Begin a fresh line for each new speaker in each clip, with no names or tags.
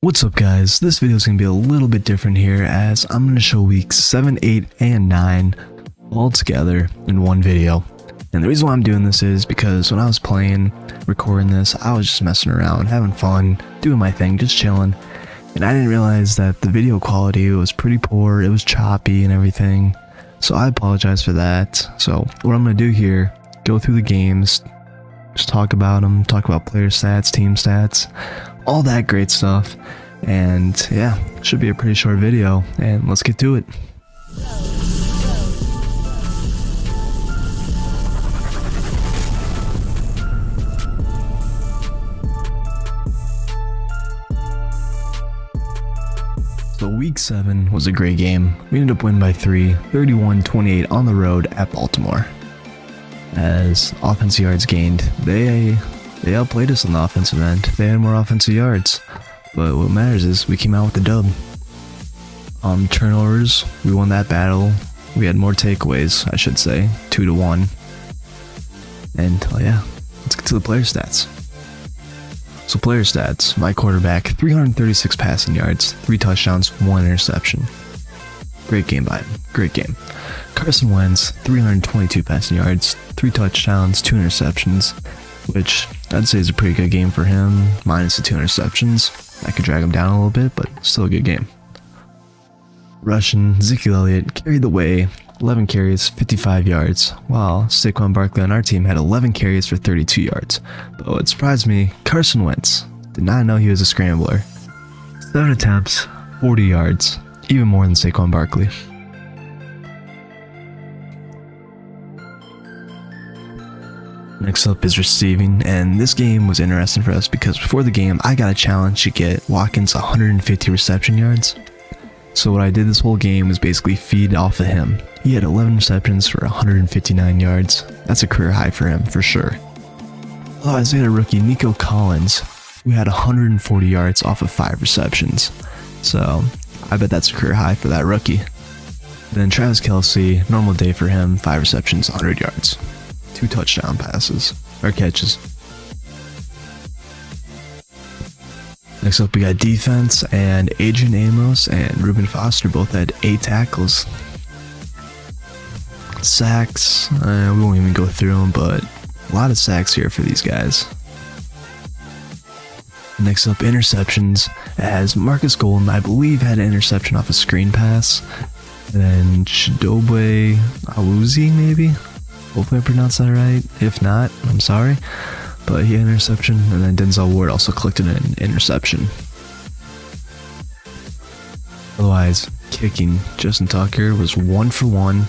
What's up guys, this video is going to be a little bit different here as I'm going to show weeks 7, 8, and 9 all together in one video. And the reason why I'm doing this is because when I was recording this, I was just messing around, having fun, doing my thing, just chilling. And I didn't realize that the video quality was pretty poor, it was choppy and everything. So I apologize for that. So what I'm going to do here, go through the games, just talk about them, talk about player stats, team stats, all that great stuff. And yeah, should be a pretty short video, and let's get to it. So week 7 was a great game. We ended up winning by 3, 31-28 on the road at Baltimore. As offensive yards gained, they outplayed us on the offensive end. They had more offensive yards. But what matters is we came out with the dub. Turnovers, we won that battle. We had more takeaways, I should say, 2-1. And yeah, let's get to the player stats. So player stats, my quarterback, 336 passing yards, 3 touchdowns, 1 interception. Great game by him, great game. Carson Wentz, 322 passing yards, 3 touchdowns, 2 interceptions, which I'd say is a pretty good game for him, minus the 2 interceptions. I could drag him down a little bit, but still a good game. Rushing, Ezekiel Elliott carried the way, 11 carries, 55 yards, while Saquon Barkley on our team had 11 carries for 32 yards. But what surprised me, Carson Wentz did not know he was a scrambler. 7 attempts, 40 yards, even more than Saquon Barkley. Next up is receiving, and this game was interesting for us because before the game I got a challenge to get Watkins 150 reception yards. So what I did this whole game was basically feed off of him. He had 11 receptions for 159 yards. That's a career high for him for sure. Otherwise, we had a rookie, Nico Collins, who had 140 yards off of 5 receptions. So I bet that's a career high for that rookie. Then Travis Kelce, normal day for him, 5 receptions, 100 yards. 2 touchdown passes, or catches. Next up we got defense, and Adrian Amos and Reuben Foster both had 8 tackles. Sacks, we won't even go through them, but a lot of sacks here for these guys. Next up, interceptions, as Marcus Golden, I believe, had an interception off a screen pass. And then Chidobe Awuzie, maybe? Hopefully I pronounced that right. If not, I'm sorry. But he had an interception, and then Denzel Ward also collected an interception. Otherwise, kicking, Justin Tucker was 1 for 1,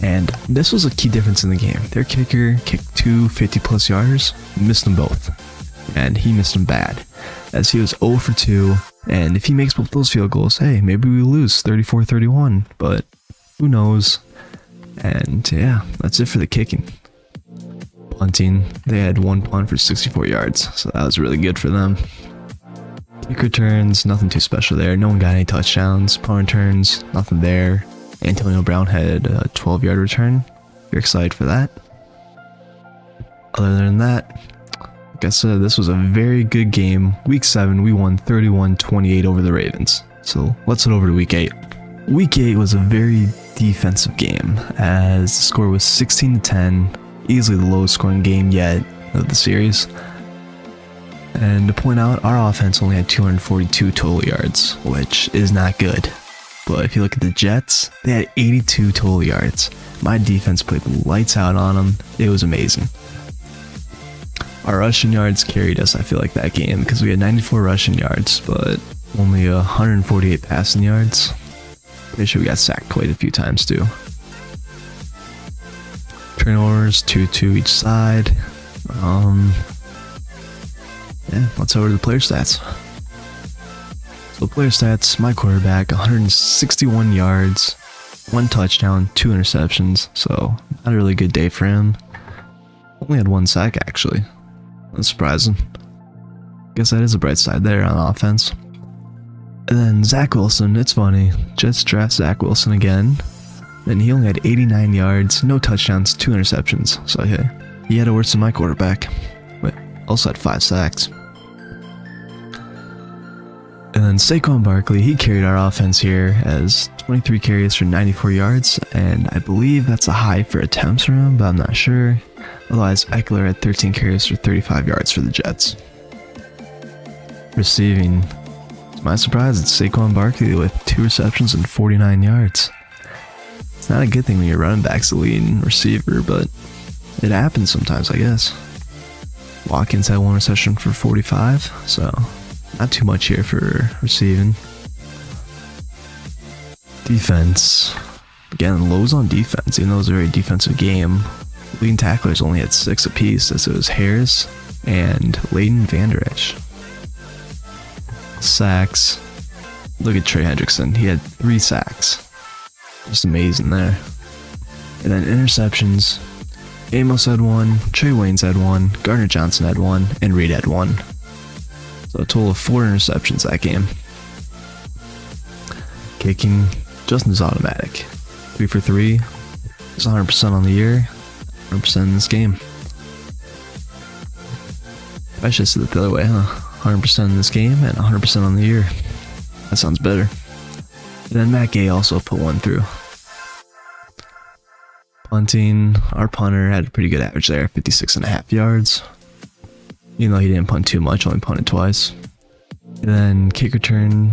and this was a key difference in the game. Their kicker kicked 2 50-plus yarders, missed them both, and he missed them bad, as he was 0 for 2, and if he makes both those field goals, hey, maybe we lose 34-31, but who knows. And yeah, that's it for the kicking. Punting, they had 1 punt for 64 yards, so that was really good for them. Kick returns, nothing too special there. No one got any touchdowns. Punt returns, nothing there. Antonio Brown had a 12-yard return. You're excited for that. Other than that, like I said, this was a very good game. Week 7, we won 31-28 over the Ravens. So let's head over to week 8. Week 8 was a very defensive game, as the score was 16-10, easily the lowest scoring game yet of the series. And to point out, our offense only had 242 total yards, which is not good. But if you look at the Jets, they had 82 total yards. My defense played lights out on them. It was amazing. Our rushing yards carried us, I feel like, that game, because we had 94 rushing yards, but only 148 passing yards. Pretty sure we got sacked quite a few times too. Turnovers, 2 each side. Yeah, let's go over to the player stats. So player stats, my quarterback, 161 yards, 1 touchdown, 2 interceptions. So not a really good day for him. Only had 1 sack actually. That's surprising. Guess that is a bright side there on offense. And then Zach Wilson, it's funny, Jets draft Zach Wilson again, and he only had 89 yards, no touchdowns, 2 interceptions, so yeah, he had it worse than my quarterback, but also had 5 sacks. And then Saquon Barkley, he carried our offense here as 23 carries for 94 yards, and I believe that's a high for attempts for him, but I'm not sure. Otherwise, Eckler had 13 carries for 35 yards for the Jets. Receiving, to my surprise, it's Saquon Barkley with 2 receptions and 49 yards. It's not a good thing when your running back's the leading receiver, but it happens sometimes, I guess. Watkins had 1 reception for 45, so not too much here for receiving. Defense. Again, lows on defense, even though it was a very defensive game. Leading tacklers only had 6 apiece, as it was Harris and Leighton Vander Esch. Sacks. Look at Trey Hendrickson. He had 3 sacks. Just amazing there. And then interceptions. Amos had 1, Trey Waynes had 1, Gardner Johnson had 1, and Reed had 1. So a total of 4 interceptions that game. Kicking, Justin's automatic. 3 for 3. He's 100% on the year. 100% in this game. I should have said it the other way, huh? 100% in this game and 100% on the year. That sounds better. And then Matt Gay also put 1 through. Punting, our punter had a pretty good average there, 56.5 yards. Even though he didn't punt too much, only punted twice. And then kick return,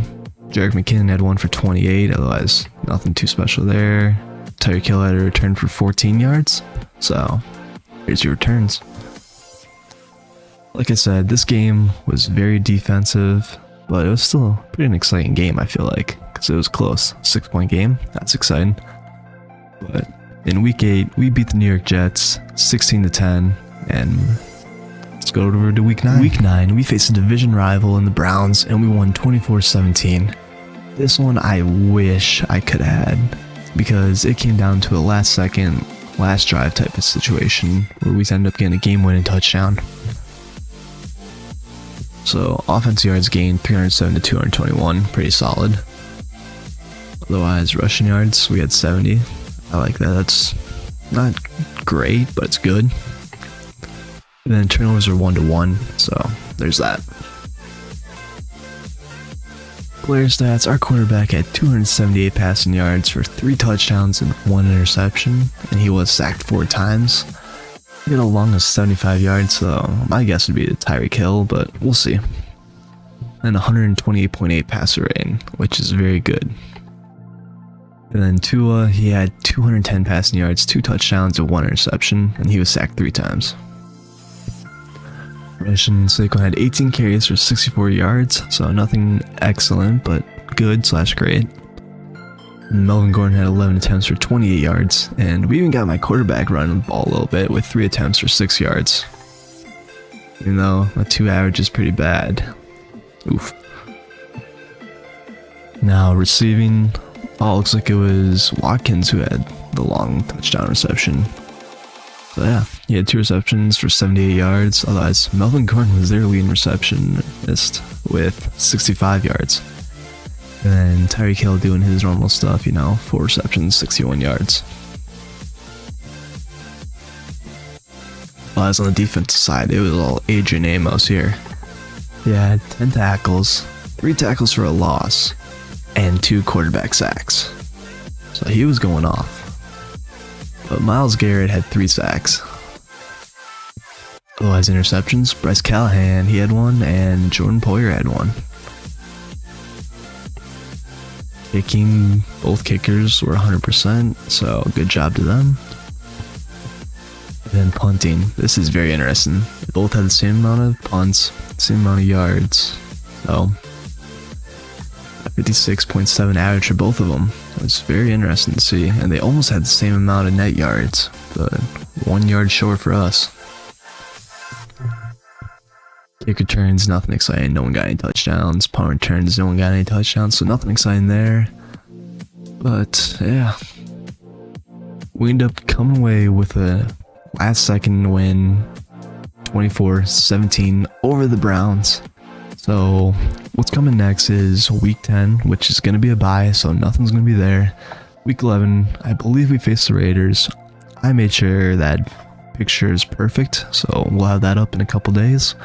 Jerick McKinnon had 1 for 28, otherwise nothing too special there. Tyreek Hill had a return for 14 yards. So, here's your returns. Like I said, this game was very defensive, but it was still pretty an exciting game, I feel like, because it was close. 6-point game, that's exciting. But in week 8, we beat the New York Jets 16-10, and let's go over to week 9. Week 9, we faced a division rival in the Browns, and we won 24-17. This one I wish I could have had, because it came down to a last-second, last-drive type of situation, where we ended up getting a game-winning touchdown. So, offense yards gained 307 to 221, pretty solid. Otherwise, rushing yards, we had 70. I like that. That's not great, but it's good. And then turnovers are 1-1, so there's that. Player stats, our quarterback had 278 passing yards for 3 touchdowns and 1 interception, and he was sacked 4 times. He had a long of 75 yards, so my guess would be the Tyreek Hill, but we'll see. And 128.8 passer rating, which is very good. And then Tua, he had 210 passing yards, 2 touchdowns, and 1 interception, and he was sacked 3 times. Rushing, Saquon had 18 carries for 64 yards, so nothing excellent, but good/great. Melvin Gordon had 11 attempts for 28 yards, and we even got my quarterback running the ball a little bit with 3 attempts for 6 yards. Even though a 2 average is pretty bad. Oof. Now receiving, looks like it was Watkins who had the long touchdown reception. So yeah, he had 2 receptions for 78 yards. Otherwise, Melvin Gordon was their leading receptionist with 65 yards. And then Tyreek Hill doing his normal stuff, 4 receptions, 61 yards. As on the defensive side, it was all Adrian Amos here. He had 10 tackles, 3 tackles for a loss, and 2 quarterback sacks. So he was going off. But Myles Garrett had 3 sacks. Otherwise, interceptions, Bryce Callahan, he had 1, and Jordan Poyer had 1. Kicking, both kickers were 100%, so good job to them. And then punting, this is very interesting. They both had the same amount of punts, same amount of yards. So, 56.7 average for both of them. It was very interesting to see, and they almost had the same amount of net yards, but 1 yard short for us. Kick returns, nothing exciting, no one got any touchdowns. Punt returns, no one got any touchdowns, so nothing exciting there. But, yeah. We end up coming away with a last second win, 24-17 over the Browns. So, what's coming next is week 10, which is going to be a bye, so nothing's going to be there. Week 11, I believe we face the Raiders. I made sure that picture is perfect, so we'll have that up in a couple days.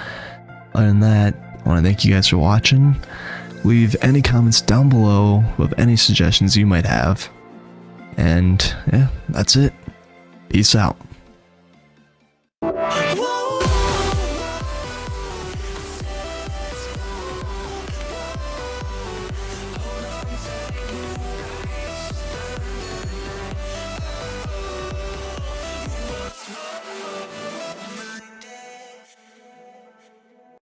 Other than that, I want to thank you guys for watching, Leave any comments down below with any suggestions you might have. And yeah, that's it. Peace out.